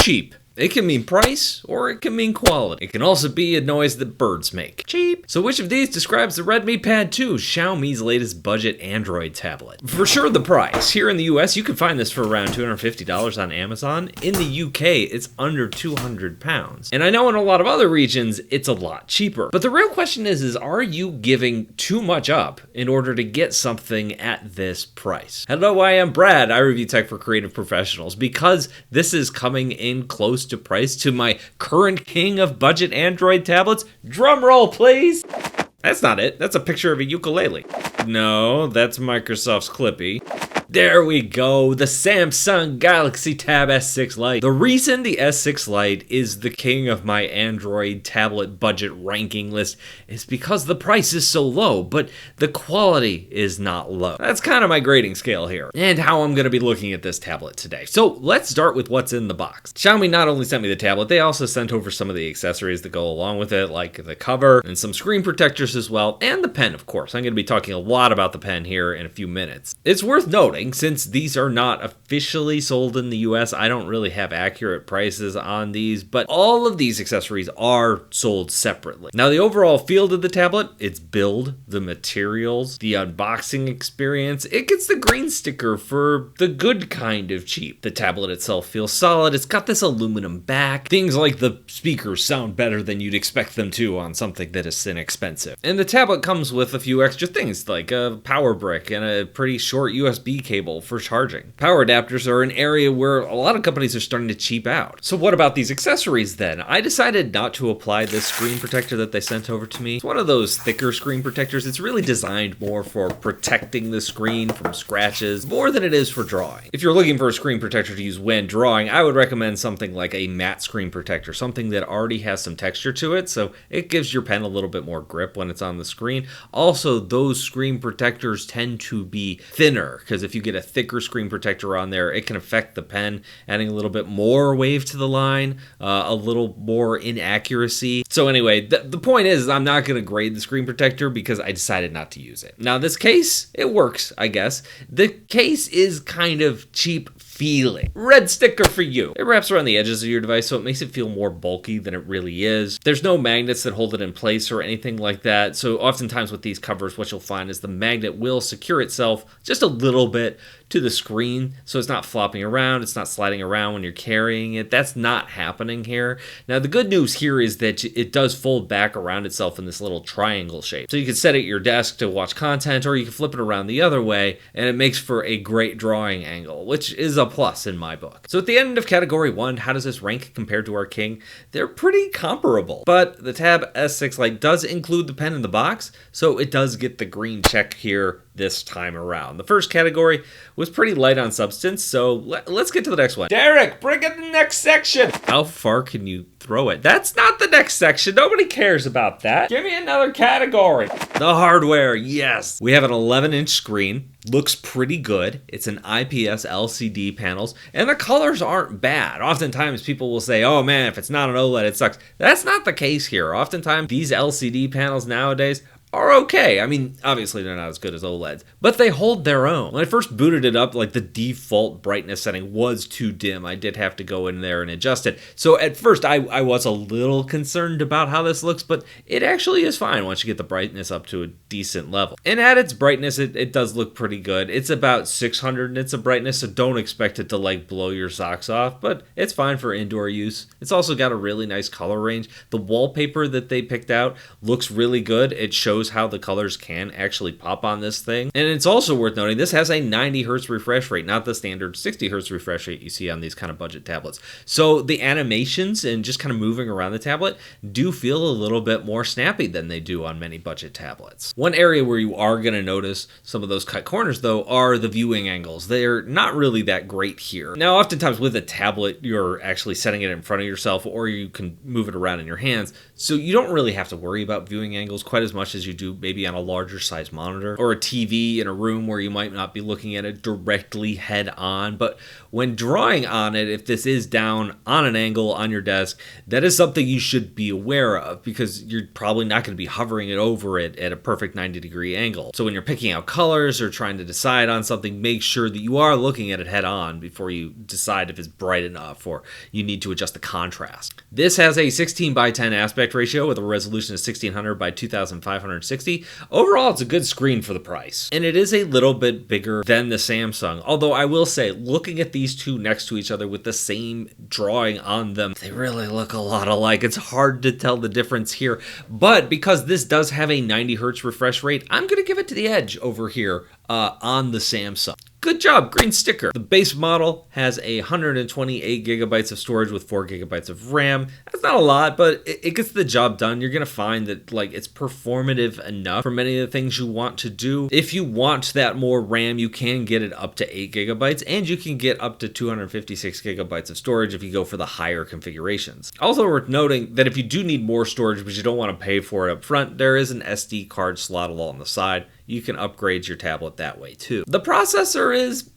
Cheap. It can mean price, or it can mean quality. It can also be a noise that birds make. Cheap. So which of these describes the Redmi Pad 2, Xiaomi's latest budget Android tablet? For sure the price. Here in the US, you can find this for around $250 on Amazon. In the UK, it's under £200. And I know in a lot of other regions, it's a lot cheaper. But the real question is are you giving too much up in order to get something at this price? Hello, I am Brad. I review tech for creative professionals. Because this is coming in close to price to my current king of budget Android tablets. Drum roll, please. That's not it. That's a picture of a ukulele. No, that's Microsoft's Clippy. There we go, the Samsung Galaxy Tab S6 Lite. The reason the S6 Lite is the king of my Android tablet budget ranking list is because the price is so low, but the quality is not low. That's kind of my grading scale here, and how I'm going to be looking at this tablet today. So let's start with what's in the box. Xiaomi not only sent me the tablet, they also sent over some of the accessories that go along with it, like the cover and some screen protectors as well, and the pen, of course. I'm going to be talking a lot about the pen here in a few minutes. It's worth noting, since these are not officially sold in the US, I don't really have accurate prices on these, but all of these accessories are sold separately. Now, the overall feel of the tablet, its build, the materials, the unboxing experience, it gets the green sticker for the good kind of cheap. The tablet itself feels solid. It's got this aluminum back. Things like the speakers sound better than you'd expect them to on something that is inexpensive. And the tablet comes with a few extra things, like a power brick and a pretty short USB cable for charging. Power adapters are an area where a lot of companies are starting to cheap out. So what about these accessories then? I decided not to apply this screen protector that they sent over to me. It's one of those thicker screen protectors. It's really designed more for protecting the screen from scratches more than it is for drawing. If you're looking for a screen protector to use when drawing, I would recommend something like a matte screen protector, something that already has some texture to it, so it gives your pen a little bit more grip when it's on the screen. Also, those screen protectors tend to be thinner, because if you get a thicker screen protector on there, it can affect the pen, adding a little bit more wave to the line, a little more inaccuracy. So anyway, the point is I'm not going to grade the screen protector because I decided not to use it. Now this case, it works, I guess. The case is kind of cheap feeling. Red sticker for you. It wraps around the edges of your device, so it makes it feel more bulky than it really is. There's no magnets that hold it in place or anything like that, so oftentimes with these covers, what you'll find is the magnet will secure itself just a little bit to the screen, so it's not flopping around, it's not sliding around when you're carrying it. That's not happening here. Now, the good news here is that it does fold back around itself in this little triangle shape. So you can set it at your desk to watch content, or you can flip it around the other way, and it makes for a great drawing angle, which is a plus in my book. So at the end of category 1, how does this rank compared to our king? They're pretty comparable, but the Tab S6 Lite does include the pen in the box, so it does get the green check here this time around. The first category was pretty light on substance, so let's get to the next one. Derek, bring in the next section. How far can you throw it? That's not the next section. Nobody cares about that. Give me another category. The hardware, yes. We have an 11-inch screen. Looks pretty good. It's an IPS LCD panels, and the colors aren't bad. Oftentimes people will say, oh man, if it's not an OLED, it sucks. That's not the case here. Oftentimes these LCD panels nowadays are okay. I mean, obviously they're not as good as OLEDs, but they hold their own. When I first booted it up, like the default brightness setting was too dim. I did have to go in there and adjust it. So at first I was a little concerned about how this looks, but it actually is fine once you get the brightness up to a decent level. And at its brightness, it does look pretty good. It's about 600 nits of brightness, so don't expect it to like blow your socks off, but it's fine for indoor use. It's also got a really nice color range. The wallpaper that they picked out looks really good. It shows how the colors can actually pop on this thing. And it's also worth noting this has a 90 hertz refresh rate, not the standard 60 hertz refresh rate you see on these kind of budget tablets. So the animations and just kind of moving around the tablet do feel a little bit more snappy than they do on many budget tablets. One area where you are going to notice some of those cut corners though are the viewing angles. They're not really that great here. Now oftentimes with a tablet you're actually setting it in front of yourself, or you can move it around in your hands, so you don't really have to worry about viewing angles quite as much as you you do maybe on a larger size monitor or a TV in a room where you might not be looking at it directly head on. But when drawing on it, if this is down on an angle on your desk, that is something you should be aware of, because you're probably not going to be hovering it over it at a perfect 90-degree angle. So when you're picking out colors or trying to decide on something, make sure that you are looking at it head on before you decide if it's bright enough or you need to adjust the contrast. This has a 16:10 aspect ratio with a resolution of 1600 by 2560. Overall, it's a good screen for the price. And it is a little bit bigger than the Samsung. Although I will say, looking at these two next to each other with the same drawing on them, they really look a lot alike. It's hard to tell the difference here. But because this does have a 90 hertz refresh rate, I'm going to give it to the edge over here on the Samsung. Good job, green sticker. The base model has 128 gigabytes of storage with 4 gigabytes of RAM. That's not a lot, but it gets the job done. You're gonna find that it's performative enough for many of the things you want to do. If you want that more RAM, you can get it up to 8 gigabytes, and you can get up to 256 gigabytes of storage if you go for the higher configurations. Also worth noting that if you do need more storage but you don't want to pay for it up front, there is an SD card slot along the side. You can upgrade your tablet that way too. The processor is,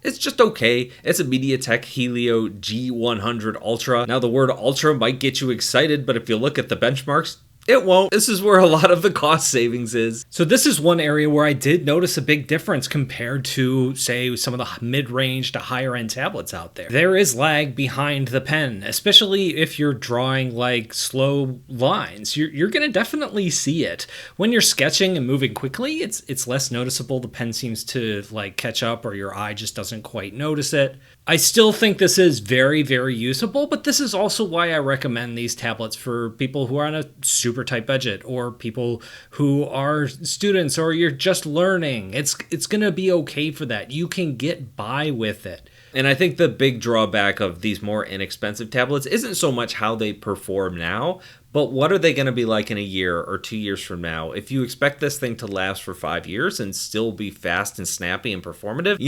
it's just okay. It's a MediaTek Helio G100 Ultra. Now the word Ultra might get you excited, but if you look at the benchmarks, it won't. This is where a lot of the cost savings is. So this is one area where I did notice a big difference compared to, say, some of the mid-range to higher-end tablets out there. There is lag behind the pen, especially if you're drawing slow lines. You're going to definitely see it. When you're sketching and moving quickly, it's less noticeable. The pen seems to catch up, or your eye just doesn't quite notice it. I still think this is very, very usable, but this is also why I recommend these tablets for people who are on a super tight budget, or people who are students, or you're just learning. It's going to be okay for that. You can get by with it. And I think the big drawback of these more inexpensive tablets isn't so much how they perform now, but what are they going to be like in a year or 2 years from now? If you expect this thing to last for 5 years and still be fast and snappy and performative,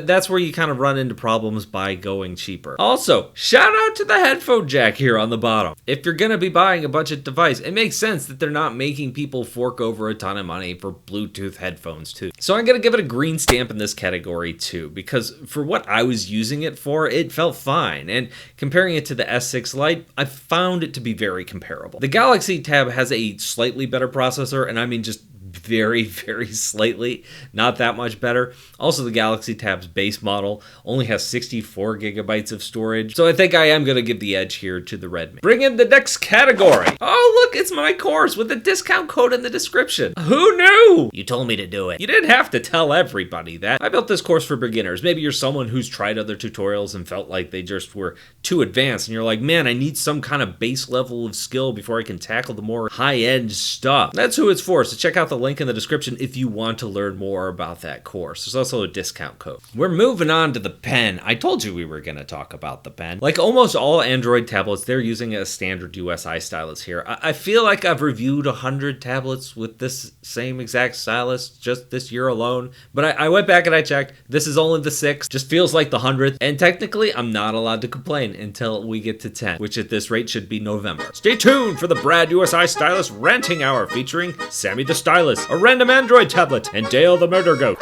that's where you kind of run into problems by going cheaper. Also, shout out to the headphone jack here on the bottom. If you're going to be buying a budget device, it makes sense that they're not making people fork over a ton of money for Bluetooth headphones too. So I'm going to give it a green stamp in this category too, because for what I was using it for, it felt fine. And comparing it to the S6 Lite, I found it to be very comparable. The Galaxy Tab has a slightly better processor, and I mean just very, very slightly, not that much better. Also, the Galaxy Tab's base model only has 64 gigabytes of storage, so I think I am going to give the edge here to the Redmi. Bring in the next category. Oh, look, it's my course with a discount code in the description. Who knew? You told me to do it. You didn't have to tell everybody that. I built this course for beginners. Maybe you're someone who's tried other tutorials and felt like they just were too advanced, and you're like, man, I need some kind of base level of skill before I can tackle the more high-end stuff. That's who it's for, so check out the link in the description if you want to learn more about that course. There's also a discount code. We're moving on to the pen. I told you we were going to talk about the pen. Like almost all Android tablets, they're using a standard USI stylus here. I feel like I've reviewed 100 tablets with this same exact stylus just this year alone, but I went back and I checked. This is only the 6th. Just feels like the 100th, and technically I'm not allowed to complain until we get to 10, which at this rate should be November. Stay tuned for the Brad USI Stylus Ranting Hour featuring Sammy the Stylus, a random Android tablet, and Dale the Murder Goat.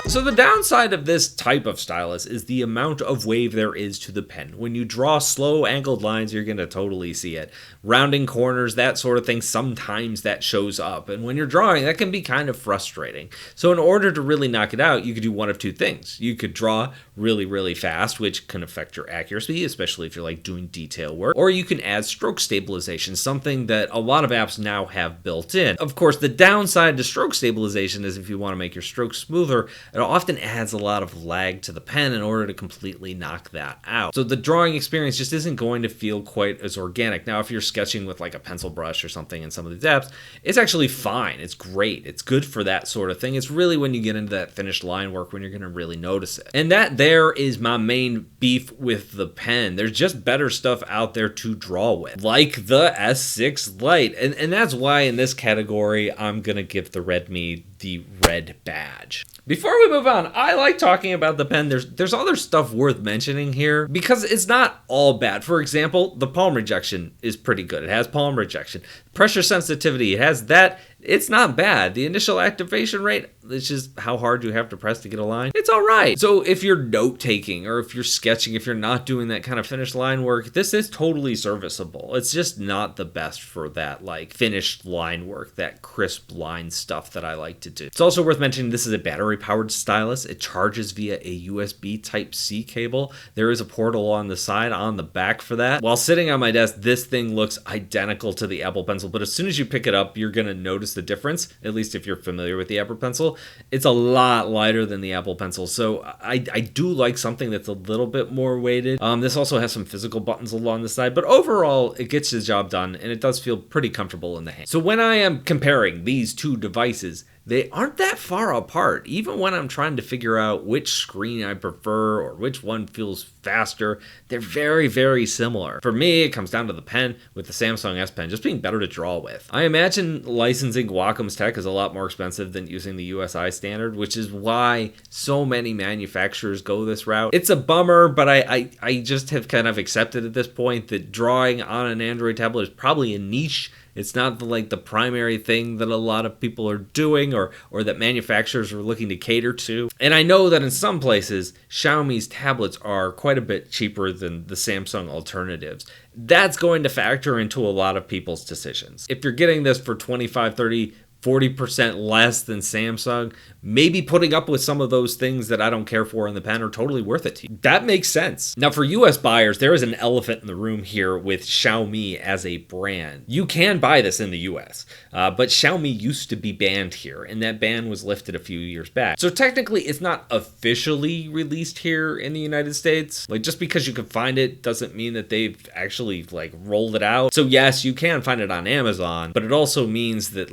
So the downside of this type of stylus is the amount of wave there is to the pen. When you draw slow angled lines, you're going to totally see it. Rounding corners, that sort of thing, sometimes that shows up. And when you're drawing, that can be kind of frustrating. So in order to really knock it out, you could do one of two things. You could draw really, really fast, which can affect your accuracy, especially if you're doing detail work. Or you can add stroke stabilization, something that a lot of apps now have built in. Of course, the downside to stroke stabilization is if you want to make your strokes smoother, it often adds a lot of lag to the pen in order to completely knock that out. So the drawing experience just isn't going to feel quite as organic. Now, if you're sketching with a pencil brush or something in some of these apps, it's actually fine. It's great. It's good for that sort of thing. It's really when you get into that finished line work when you're going to really notice it. And that there is my main beef with the pen. There's just better stuff out there to draw with, like the S6 Lite. And that's why in this category, I'm going to give the Redmi the red badge. Before we move on, I like talking about the pen. There's other stuff worth mentioning here because it's not all bad. For example, the palm rejection is pretty good. It has palm rejection. Pressure sensitivity, it has that. It's not bad. The initial activation rate, it's just how hard you have to press to get a line. It's all right. So if you're note taking or if you're sketching, if you're not doing that kind of finished line work, this is totally serviceable. It's just not the best for that like finished line work, that crisp line stuff that I like to do. It's also worth mentioning this is a battery powered stylus. It charges via a USB Type-C cable. There is a portal on the side, on the back for that. While sitting on my desk, this thing looks identical to the Apple Pencil, but as soon as you pick it up, you're gonna notice the difference, at least if you're familiar with the Apple Pencil. It's a lot lighter than the Apple Pencil, so I do like something that's a little bit more weighted. This also has some physical buttons along the side, but overall, it gets the job done, and it does feel pretty comfortable in the hand. So when I am comparing these two devices, they aren't that far apart. Even when I'm trying to figure out which screen I prefer or which one feels faster, they're very, very similar. For me, it comes down to the pen with the Samsung S Pen just being better to draw with. I imagine licensing Wacom's tech is a lot more expensive than using the USI standard, which is why so many manufacturers go this route. It's a bummer, but I just have kind of accepted at this point that drawing on an Android tablet is probably a niche. It's not the primary thing that a lot of people are doing or that manufacturers are looking to cater to. And I know that in some places, Xiaomi's tablets are quite a bit cheaper than the Samsung alternatives. That's going to factor into a lot of people's decisions. If you're getting this for 25, 30, 40% less than Samsung, maybe putting up with some of those things that I don't care for in the pen are totally worth it to you. That makes sense. Now for US buyers, there is an elephant in the room here with Xiaomi as a brand. You can buy this in the US, but Xiaomi used to be banned here, and that ban was lifted a few years back. So technically it's not officially released here in the United States. Like just because you can find it doesn't mean that they've actually rolled it out. So yes, you can find it on Amazon, but it also means that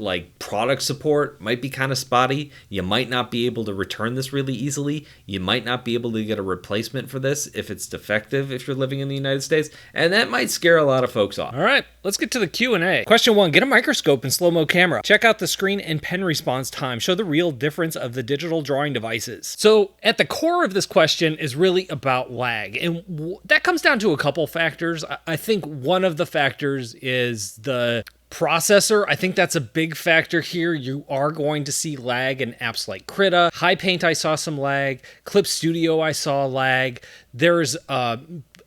product support might be kind of spotty. You might not be able to return this really easily. You might not be able to get a replacement for this if it's defective if you're living in the United States, and that might scare a lot of folks off. All right, let's get to the Q&A. Question 1, get a microscope and slow-mo camera. Check out the screen and pen response time. Show the real difference of the digital drawing devices. So at the core of this question is really about lag, and that comes down to a couple factors. I think one of the factors is the processor. I think that's a big factor here. You are going to see lag in apps like Krita. High Paint, I saw some lag. Clip Studio, I saw lag. There's a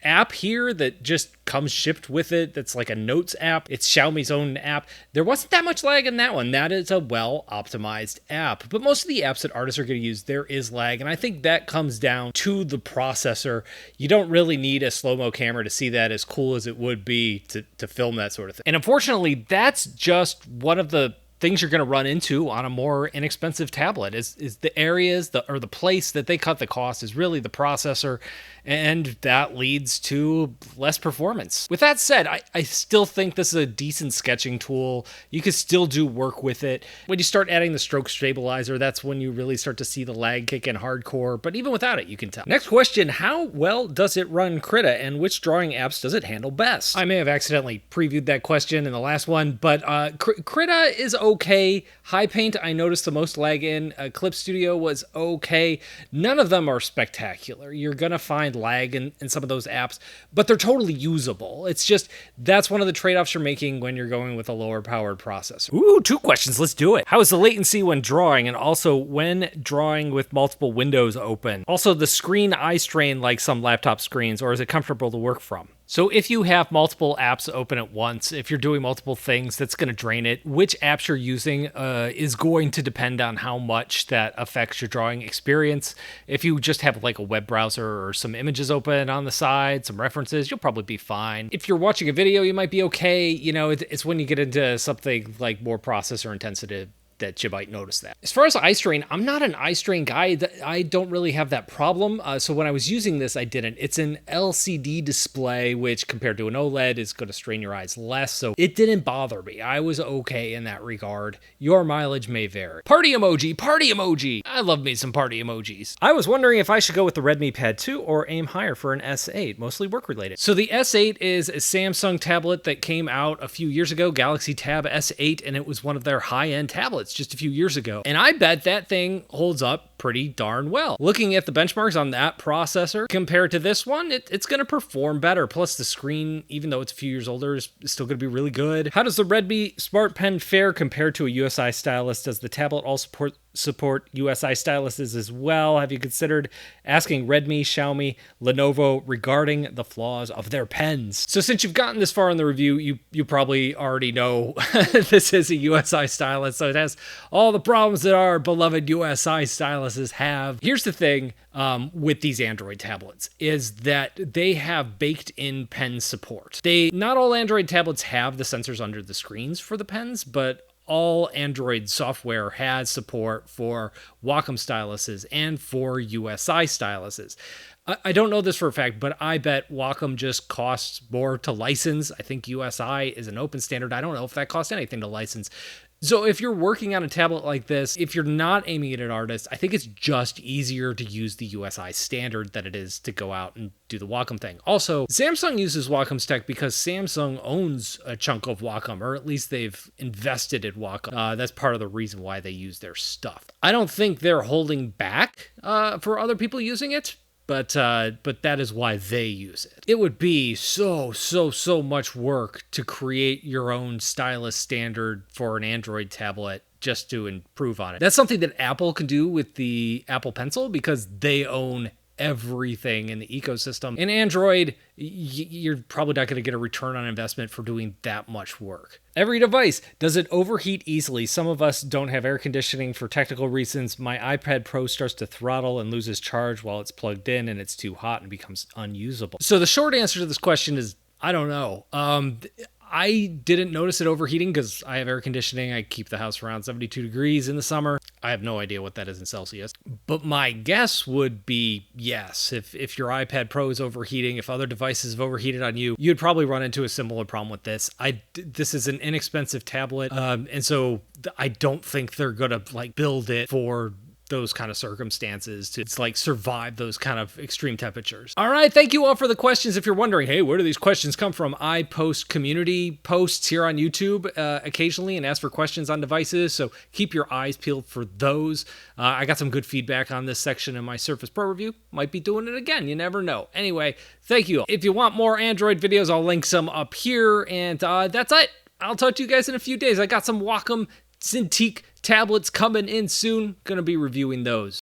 app here that just comes shipped with it that's like a notes app. It's Xiaomi's own app. There wasn't that much lag in that one. That is a well-optimized app. But most of the apps that artists are going to use, there is lag. And I think that comes down to the processor. You don't really need a slow-mo camera to see that as cool as it would be to film that sort of thing. And unfortunately, that's just one of the things you're going to run into on a more inexpensive tablet is the areas or the place that they cut the cost is really the processor, and that leads to less performance. With that said, I still think this is a decent sketching tool. You can still do work with it. When you start adding the stroke stabilizer, that's when you really start to see the lag kick in hardcore, but even without it, you can tell. Next question, how well does it run Krita, and which drawing apps does it handle best? I may have accidentally previewed that question in the last one, but Krita is okay. High Paint, I noticed the most lag in. Clip Studio was okay. None of them are spectacular. You're gonna find lag in some of those apps, but they're totally usable. It's just, that's one of the trade-offs you're making when you're going with a lower powered processor. Ooh, 2 questions, let's do it. How is the latency when drawing, and also when drawing with multiple windows open? Also, the screen eye strain like some laptop screens, or is it comfortable to work from? So if you have multiple apps open at once, if you're doing multiple things, that's going to drain it. Which apps you're using is going to depend on how much that affects your drawing experience. If you just have like a web browser or some images open on the side, some references, you'll probably be fine. If you're watching a video, you might be okay. You know, it's when you get into something like more processor intensive that you might notice that. As far as eye strain, I'm not an eye strain guy. I don't really have that problem. So when I was using this, I didn't. It's an LCD display, which compared to an OLED is going to strain your eyes less. So it didn't bother me. I was okay in that regard. Your mileage may vary. Party emoji, party emoji. I love me some party emojis. I was wondering if I should go with the Redmi Pad 2 or aim higher for an S8, mostly work related. So the S8 is a Samsung tablet that came out a few years ago, Galaxy Tab S8, and it was one of their high-end tablets. tablets just a few years ago. And I bet that thing holds up pretty darn well. Looking at the benchmarks on that processor compared to this one, it's going to perform better. Plus the screen, even though it's a few years older, is still going to be really good. How does the Redmi Smart Pen fare compared to a USI stylus? Does the tablet also support USI styluses as well? Have you considered asking Redmi, Xiaomi, Lenovo regarding the flaws of their pens? So since you've gotten this far in the review, you probably already know this is a USI stylus, so it has all the problems that our beloved USI styluses have. Here's the thing with these Android tablets is that they have baked in pen support. Not all Android tablets have the sensors under the screens for the pens, but all Android software has support for Wacom styluses and for USI styluses. I don't know this for a fact, but I bet Wacom just costs more to license. I think USI is an open standard. I don't know if that costs anything to license. So if you're working on a tablet like this, if you're not aiming at an artist, I think it's just easier to use the USI standard than it is to go out and do the Wacom thing. Also, Samsung uses Wacom's tech because Samsung owns a chunk of Wacom, or at least they've invested in Wacom. That's part of the reason why they use their stuff. I don't think they're holding back for other people using it, but that is why they use it. It would be so much work to create your own stylus standard for an Android tablet just to improve on it. That's something that Apple can do with the Apple Pencil because they own everything in the ecosystem. In Android, you're probably not going to get a return on investment for doing that much work. Every device, does it overheat easily? Some of us don't have air conditioning for technical reasons. My iPad Pro starts to throttle and loses charge while it's plugged in, and it's too hot and becomes unusable. So the short answer to this question is, I don't know. I didn't notice it overheating because I have air conditioning. I keep the house around 72 degrees in the summer. I have no idea what that is in Celsius. But my guess would be yes. If your iPad Pro is overheating, if other devices have overheated on you, you'd probably run into a similar problem with this. This is an inexpensive tablet, and so I don't think they're going to build it for those kind of circumstances to survive those kind of extreme temperatures. All right, thank you all for the questions. If you're wondering, hey, where do these questions come from? I post community posts here on YouTube occasionally and ask for questions on devices, so keep your eyes peeled for those. I got some good feedback on this section in my Surface Pro review. Might be doing it again, you never know. Anyway, thank you. If you want more Android videos, I'll link some up here, and that's it. I'll talk to you guys in a few days. I got some Wacom Cintiq tablets coming in soon. Gonna be reviewing those.